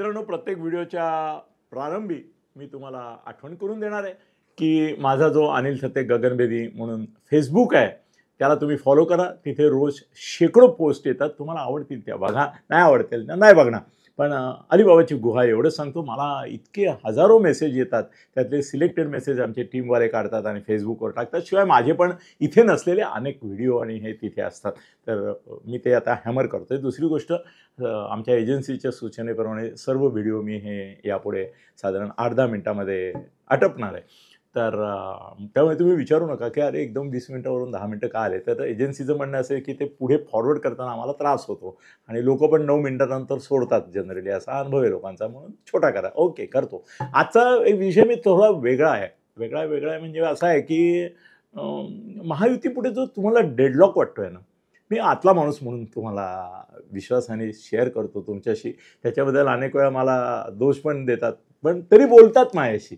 मित्रांनो, प्रत्येक व्हिडिओच्या प्रारंभी मी तुम्हाला आठवण करून देणार आहे की माझा जो अनिल थत्ते गगनभेदी म्हणून फेसबुक आहे त्याला तुम्ही फॉलो करा. तिथे रोज शेकडो पोस्ट येतात. तुम्हाला आवडतील त्या बघा, नाही आवडतील त्या नाही बघणार. पण अलिबाबाची गुहा एवढंच सांगतो, मला इतके हजारो मेसेज येतात. त्यातले सिलेक्टेड मेसेज आमचे टीमवाले काढतात आणि फेसबुकवर टाकतात. शिवाय माझे पण इथे नसलेले अनेक व्हिडिओ आणि हे तिथे असतात. तर मी ते आता हॅमर करतोय. दुसरी गोष्ट, आमच्या एजन्सीच्या सूचनेप्रमाणे सर्व व्हिडिओ मी हे यापुढे साधारण 8-10 मिनिटामध्ये आटपणार आहे. तर त्यामुळे तुम्ही विचारू नका की अरे एकदम 20 मिनिटावरून 10 मिनिटं का आले. तर एजन्सीचं म्हणणं असं आहे की ते पुढे फॉरवर्ड करताना आम्हाला त्रास होतो आणि लोक पण 9 मिनिटानंतर सोडतात जनरली. असा अनुभव आहे लोकांचा, म्हणून छोटा करा. ओके, करतो. आजचा एक विषय मी थोडा वेगळा आहे. वेगळा म्हणजे असा आहे की महायुतीपुढे जो तुम्हाला डेडलॉक वाटतोय ना, मी आतला माणूस म्हणून तुम्हाला विश्वासाने शेअर करतो तुमच्याशी. त्याच्याबद्दल अनेक वेळा मला दोष पण देतात, पण तरी बोलतात माझ्याशी.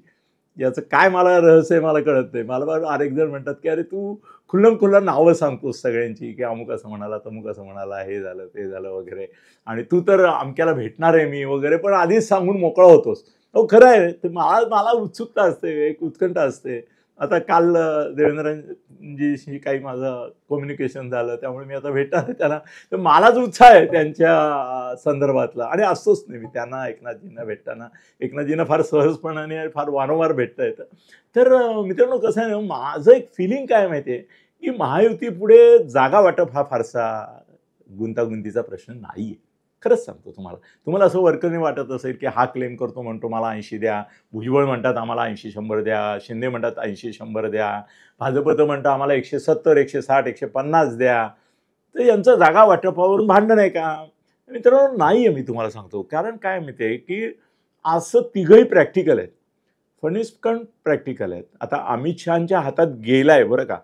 याचं काय मला रहस्य आहे मला कळत नाही. मला बरं अनेक जण म्हणतात की अरे तू खुल्लम नावं सांगतोस सगळ्यांची, की अमुक असं म्हणाला, तमुक असं म्हणाला, हे झालं ते झालं वगैरे, आणि तू तर अमक्याला भेटणार आहे मी वगैरे, पण आधीच सांगून मोकळा होतोस. हो, खरं आहे. तर मला उत्सुकता असते, एक उत्कंठा असते. आता काल देवेंद्रजीशी काही माझं कम्युनिकेशन झालं, त्यामुळे मी आता भेटणार आहे त्यांना. तर मलाच उत्साह आहे त्यांच्या संदर्भातला, आणि असतोच नेहमी त्यांना. एकनाथजींना भेटताना एकनाथजींना फार सहजपणाने फार वारंवार भेटता येतं. तर मित्रांनो, कसं आहे ना, माझं एक फिलिंग काय माहिती आहे की महायुतीपुढे जागा वाटप हा फारसा गुंतागुंतीचा प्रश्न नाही आहे. खरंच सांगतो तुम्हाला असं वरकरने वाटत असेल की हा क्लेम करतो, म्हणतो मला 80 द्या, भुजबळ म्हणतात आम्हाला 80-100 द्या, शिंदे म्हणतात 80-100 द्या, भाजप तर म्हणतं आम्हाला 170, 160, 150 द्या. तर यांचं जागा वाटपावरून भांडण आहे का? मित्रांनो, नाही आहे. मी तुम्हाला सांगतो. कारण काय माहिती आहे की असं तिघही प्रॅक्टिकल आहेत. फडणवीस पण प्रॅक्टिकल आहेत. आता अमित शहाच्या हातात गेलाय बरं का.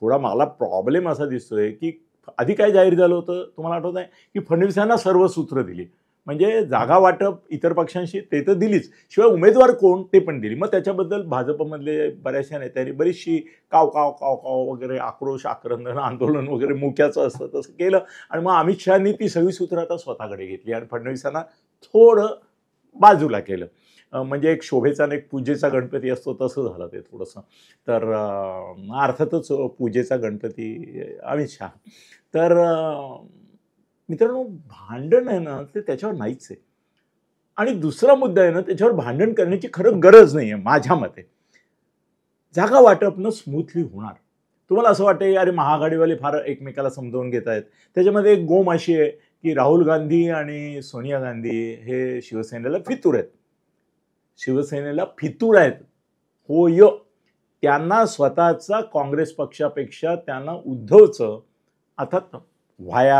थोडा मला प्रॉब्लेम असा दिसतोय की आधी काय जाहीर झालं होतं तुम्हाला आठवत आहे की फडणवीसांना सर्व सूत्र दिली. म्हणजे जागा वाटप इतर पक्षांशी ते तर दिलीच, शिवाय उमेदवार कोण ते पण दिली. मग त्याच्याबद्दल भाजपमधले बऱ्याचशा नेत्यांनी बरीचशी काव काव काव काव वगैरे आक्रोश, आक्रंदन, आंदोलन वगैरे मुख्याचं असतं तसं केलं. आणि मग अमित शहानी ती सगळी सूत्र आता स्वतःकडे घेतली आणि फडणवीसांना थोडं बाजूला केलं. म्हणजे एक शोभेचा आणि एक पूजेचा गणपती असतो तसं झालं ते थोडंसं. तर अर्थातच पूजेचा गणपती अमित शहा. तर मित्रांनो, भांडण आहे ना ते त्याच्यावर नाहीच आहे. आणि दुसरा मुद्दा आहे ना, त्याच्यावर भांडण करण्याची खरं गरज नाही आहे माझ्या मते. जागा वाटपनं स्मूथली होणार. तुम्हाला असं वाटतं अरे महाआघाडीवाले फार एकमेकाला समजावून घेत आहेत. त्याच्यामध्ये एक गोम अशी आहे की राहुल गांधी आणि सोनिया गांधी हे शिवसेनेला फितूर आहेत. शिवसेनेला फितूर आहेत. होय, त्यांना स्वतःचा काँग्रेस पक्षापेक्षा त्यांना उद्धवचं, अर्थात व्हाया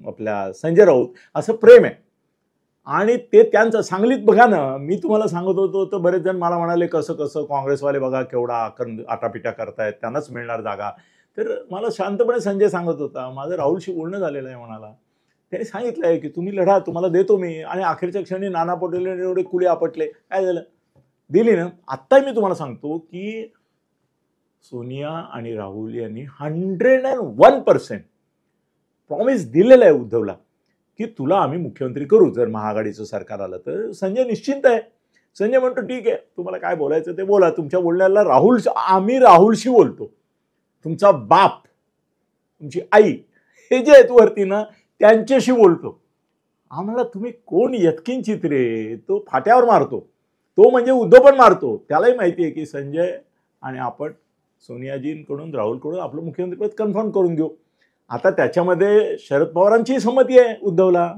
आपल्या संजय राऊत असं प्रेम आहे. आणि ते त्यांचं सांगलीत बघा ना, मी तुम्हाला सांगत होतो तर बरेच जण मला म्हणाले कसं काँग्रेसवाले बघा केवढा आटापिटा करतायत, त्यांनाच मिळणार जागा. तर मला शांतपणे संजय सांगत होता, माझं राहुलशी बोलणं झालेलं आहे म्हणाला. त्यांनी सांगितलं आहे की तुम्ही लढा, तुम्हाला देतो मी. आणि अखेरच्या क्षणी नाना पटोले एवढे कुले आपटले, काय झालं, दिली ना. आत्ताही मी तुम्हाला सांगतो की सोनिया आणि राहुल यांनी 101% प्रॉमिस दिलेलं आहे उद्धवला की तुला आम्ही मुख्यमंत्री करू जर महाआघाडीचं सरकार आलं तर. संजय निश्चिंत आहे. संजय म्हणतो ठीक आहे, तुम्हाला काय बोलायचं ते बोला. तुमच्या बोलण्याला आम्ही राहुलशी बोलतो. तुमचा बाप, तुमची आई हे जे आहेत वरती ना त्यांच्याशी बोलतो. आम्हाला तुम्ही कोण यत्किंचित रे, तो फाट्यावर मारतो. तो म्हणजे उद्धव पण मारतो. त्यालाही माहिती आहे की संजय आणि आपण सोनियाजींकडून राहुलकडून आपलं मुख्यमंत्रीपद कन्फर्म करून घेऊ. आता त्याच्यामध्ये शरद पवारांची संमती आहे उद्धवला.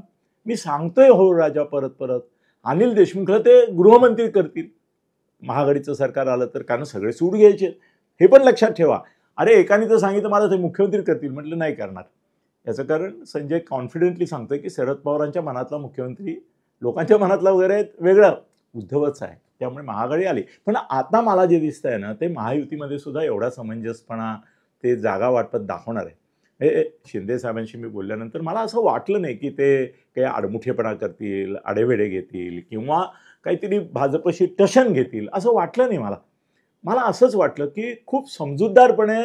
मी सांगतोय हो राजा परत अनिल देशमुखला ते गृहमंत्री करतील महाआघाडीचं सरकार आलं तर, कारण सगळे सूट घ्यायचे हे पण लक्षात ठेवा. अरे एकाने तर सांगितलं मला ते मुख्यमंत्री करतील, म्हटलं नाही करणार. याचं कारण संजय कॉन्फिडेंटली सांगतोय की शरद पवारांच्या मनातला मुख्यमंत्री लोकांच्या मनातला वगैरे वेगळा उद्धवच आहे. त्यामुळे महाआघाडी आली. पण आता मला जे दिसतंय ना ते महायुतीमध्ये सुद्धा एवढा समंजसपणा ते जागा वाटपत दाखवणार आहे. हे शिंदे साहेबांशी मी बोलल्यानंतर मला असं वाटलं नाही की ते काही आडमुठेपणा करतील, आडेवेडे घेतील किंवा काहीतरी भाजपशी टशन घेतील, असं वाटलं नाही मला असंच वाटलं की खूप समजूतदारपणे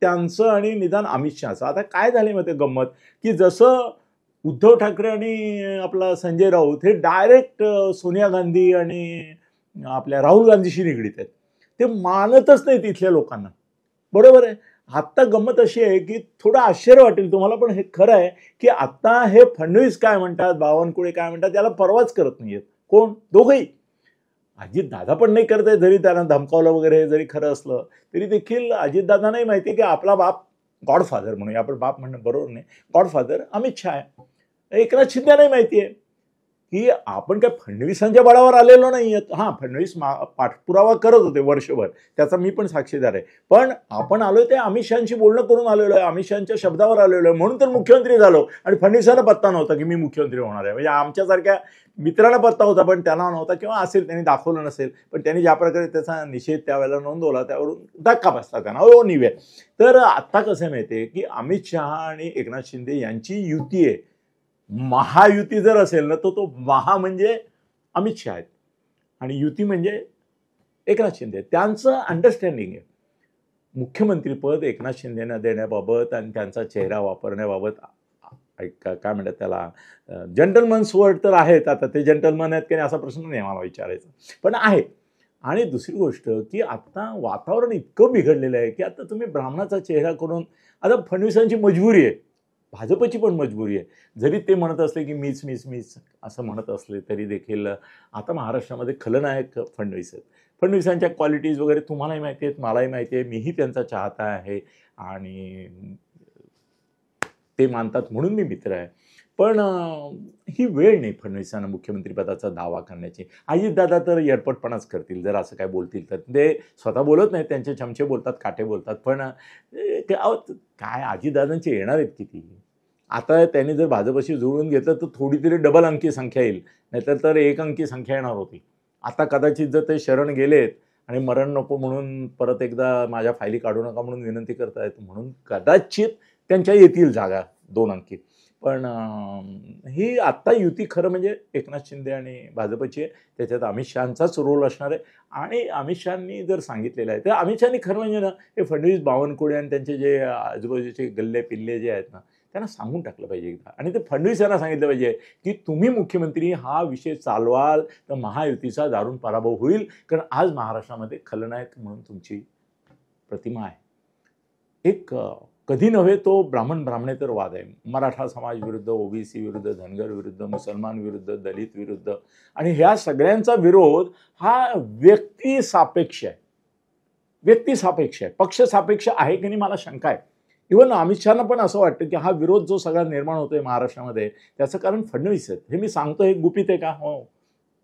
त्यांचं आणि निदान अमित शहाचं. आता काय झाले मग ते गंमत की जसं उद्धव ठाकरे आणि आपला संजय राऊत हे डायरेक्ट सोनिया गांधी आणि आपल्या राहुल गांधीशी निगडीत आहेत. ते मानतच नाही तिथल्या लोकांना. बरोबर आहे. आत्ता गंमत अशी आहे की थोडं आश्चर्य वाटेल तुम्हाला, पण हे खरं आहे की आता हे फडणवीस काय म्हणतात, बावनकुळे काय म्हणतात, त्याला परवाच करत नाहीयेत. कोण? दोघंही. अजितदादा पण नाही करत आहे, जरी त्यांना धमकावलं वगैरे हे जरी खरं असलं तरी देखील अजितदादांनाही माहिती आहे की आपला बाप गॉडफादर, म्हणूया आपण, बाप म्हणणं बरोबर नाही, गॉडफादर अमित शहा आहे. एकनाथ शिंदेलाही माहिती आहे की आपण काय फडणवीसांच्या बळावर आलेलो नाही आहेत. हां, फडणवीस पाठपुरावा करत होते वर्षभर, त्याचा मी पण साक्षीदार आहे. पण आपण आलोय ते अमित शहांशी बोलणं करून आलेलो आहे, अमित शहांच्या शब्दावर आलेलो आहे, म्हणून तर मुख्यमंत्री झालो. आणि फडणवीसांना पत्ता नव्हता की मी मुख्यमंत्री होणार आहे. म्हणजे आमच्यासारख्या मित्राला पत्ता होता पण त्याला नव्हता, किंवा असेल त्यांनी दाखवलं नसेल, पण त्यांनी ज्या प्रकारे त्याचा निषेध त्यावेळेला नोंदवला त्यावरून धक्का बसला त्यांना. हो निवे. तर आत्ता कसं माहिती आहे की अमित शहा आणि एकनाथ शिंदे यांची युती आहे. महायुती जर असेल ना, तर तो महा म्हणजे अमित शहा आहेत आणि युती म्हणजे एकनाथ शिंदे. त्यांचं अंडरस्टँडिंग आहे. मुख्यमंत्रीपद एकनाथ शिंदेना देण्याबाबत आणि त्यांचा चेहरा वापरण्याबाबत काय म्हणतात त्याला, जंटलमन्स वर्ड तर आहेत. आता ते जंटलमन आहेत की नाही असा प्रश्न नाही मला विचारायचा, पण आहे. आणि दुसरी गोष्ट की आता वातावरण इतकं बिघडलेलं आहे की आता तुम्ही ब्राह्मणाचा चेहरा करून, आता फडणवीसांची मजबुरी आहे, भाजपची पण मजबुरी आहे. जरी ते म्हणत असले की मीच मीच मीच असं म्हणत असले तरी देखील आता महाराष्ट्रामध्ये खलनायक फडणवीस आहेत. फडणवीसांच्या क्वालिटीज वगैरे तुम्हालाही माहिती आहेत, मलाही माहिती आहे, मीही त्यांचा चाहता आहे आणि ते मानतात म्हणून मी मित्र आहे. पण ही वेळ नाही फडणवीसांना मुख्यमंत्रीपदाचा दावा करण्याची. अजितदादा तर येडपटपणाच करतील जर असं काय बोलतील तर. ते स्वतः बोलत नाहीत, त्यांचे चमचे बोलतात, काटे बोलतात. पण काय अजितदादांचे येणार आहेत किती? आता त्यांनी जर भाजपशी जुळून घेतलं तर थोडी तरी डबल अंकी संख्या येईल, नाहीतर तर एक अंकी संख्या येणार होती. आता कदाचित जर ते शरण गेलेत आणि मरण नको म्हणून परत एकदा माझ्या फायली काढू नका म्हणून विनंती करतायत, म्हणून कदाचित त्यांच्या येतील जागा 2 अंकी. पण ही आत्ता युती खरं म्हणजे एकनाथ शिंदे आणि भाजपची आहे. त्याच्यात अमित शहांचाच रोल असणार आहे. आणि अमित शहांनी जर सांगितलेलं आहे तर अमित शहांनी खरं म्हणजे ना, हे फडणवीस, बावनकुळे आणि त्यांचे जे आजूबाजूचे गल्ले पिल्ले जे आहेत ना, त्यांना सांगून टाकलं पाहिजे एकदा. आणि ते फडणवीस यांना सांगितलं पाहिजे की तुम्ही मुख्यमंत्री हा विषय चालवाल तर महायुतीचा दारुण पराभव होईल. कारण आज महाराष्ट्रामध्ये खलनायक म्हणून तुमची प्रतिमा आहे. एक कधी नव्हे तो ब्राह्मणेतर वाद आहे. मराठा समाज विरुद्ध, ओबीसी विरुद्ध, धनगर विरुद्ध, मुसलमान विरुद्ध, दलित विरुद्ध, आणि ह्या सगळ्यांचा विरोध हा व्यक्तिसापेक्ष आहे. व्यक्तिसापेक्ष आहे, पक्षसापेक्ष आहे की नाही मला शंका आहे. इव्हन अमित शहाना पण असं वाटतं की हा विरोध जो सगळा निर्माण होतोय महाराष्ट्रामध्ये त्याचं कारण फडणवीस आहेत. हे मी सांगतो हे गुपित आहे का? हो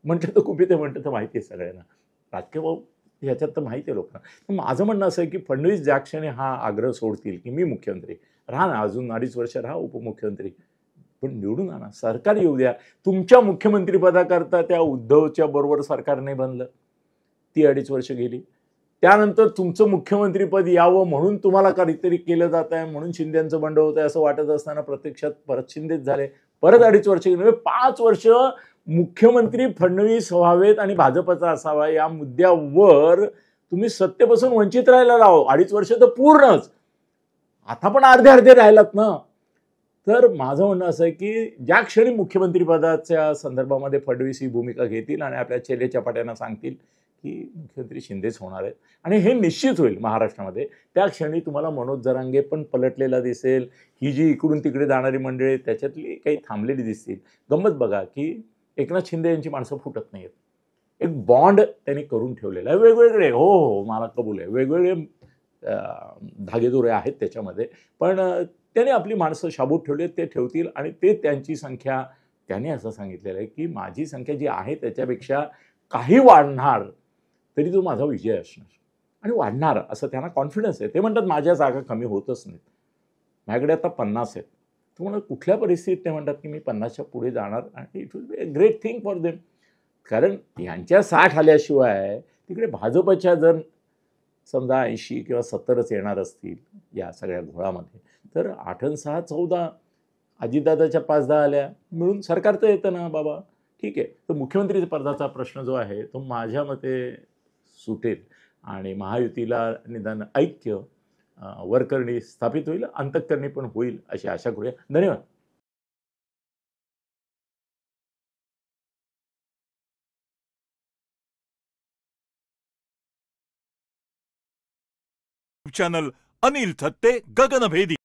म्हणतं तर गुपित आहे, म्हणतं तर माहिती आहे सगळ्यांना. राजकीय भाऊ ह्याच्यात तर माहिती आहे लोकांना. तर माझं म्हणणं असं आहे की फडणवीस ज्या क्षणी हा आग्रह सोडतील की मी मुख्यमंत्री राहा ना, अजून 2.5 वर्ष राहा उपमुख्यमंत्री, पण निवडून आणा, सरकार येऊ द्या. तुमच्या मुख्यमंत्रीपदाकरता त्या उद्धवच्या बरोबर सरकार नाही बनलं, ती 2.5 वर्ष गेली. त्यानंतर तुमचं मुख्यमंत्रीपद यावं म्हणून तुम्हाला काहीतरी केलं जात आहे, म्हणून शिंदेचं बंड होत आहे असं वाटत असताना प्रत्यक्षात परत शिंदेच झाले. परत 2.5 वर्ष गेले. 5 वर्ष मुख्यमंत्री फडणवीस व्हावेत आणि भाजपचा असावा या मुद्द्यावर तुम्ही सत्तेपासून वंचित राहायला राहो. 2.5 वर्ष तर पूर्णच, आता पण अर्धे राहिलात ना. तर माझं म्हणणं असं आहे की ज्या क्षणी मुख्यमंत्रीपदाच्या संदर्भामध्ये फडणवीस ही भूमिका घेतील आणि आपल्या चेले चपाट्यांना सांगतील की मुख्यमंत्री शिंदेच होणार आहेत आणि हे निश्चित होईल महाराष्ट्रामध्ये, त्या क्षणी तुम्हाला मनोज जरांगे पण पलटलेला दिसेल. ही जी इकडून तिकडे जाणारी मंडळी त्याच्यातली काही थांबलेली दिसतील. गंमत बघा की एकनाथ शिंदे यांची माणसं फुटत नाहीत. एक बॉन्ड त्यांनी करून ठेवलेला आहे वेगवेगळे. हो हो मला कबूल आहे, वेगवेगळे धागेदोरे आहेत त्याच्यामध्ये, पण त्यांनी आपली माणसं शाबूत ठेवली, ते ठेवतील आणि ते त्यांची संख्या, त्यांनी असं सांगितलेलं आहे की माझी संख्या जी आहे त्याच्यापेक्षा काही वाढणार तरी तो माझा विजय असणार आणि वाढणार असं त्यांना कॉन्फिडन्स आहे. ते म्हणतात माझ्या जागा कमी होतच नाहीत, माझ्याकडे आता 50 आहेत. तुम्हाला कुठल्या परिस्थितीत ते म्हणतात की मी 50च्या पुढे जाणार आणि it will be a great thing for them. कारण यांच्या 60 आल्याशिवाय तिकडे भाजपच्या जर समजा 80 किंवा 70च येणार असतील या सगळ्या घोळामध्ये, तर 8 आणि 6 14, अजितदादाच्या 5-10 आल्या मिळून सरकार तर येतं ना बाबा. ठीक आहे. तर मुख्यमंत्री पदाचा प्रश्न जो आहे तो माझ्या मते सुटेल आणि महायुतीला निदान ऐक्य वरकरणी स्थापित होईल, अंतःकरणी पण होईल अशी आशा करूया. धन्यवाद. चॅनल अनिल थत्ते गगनभेदी.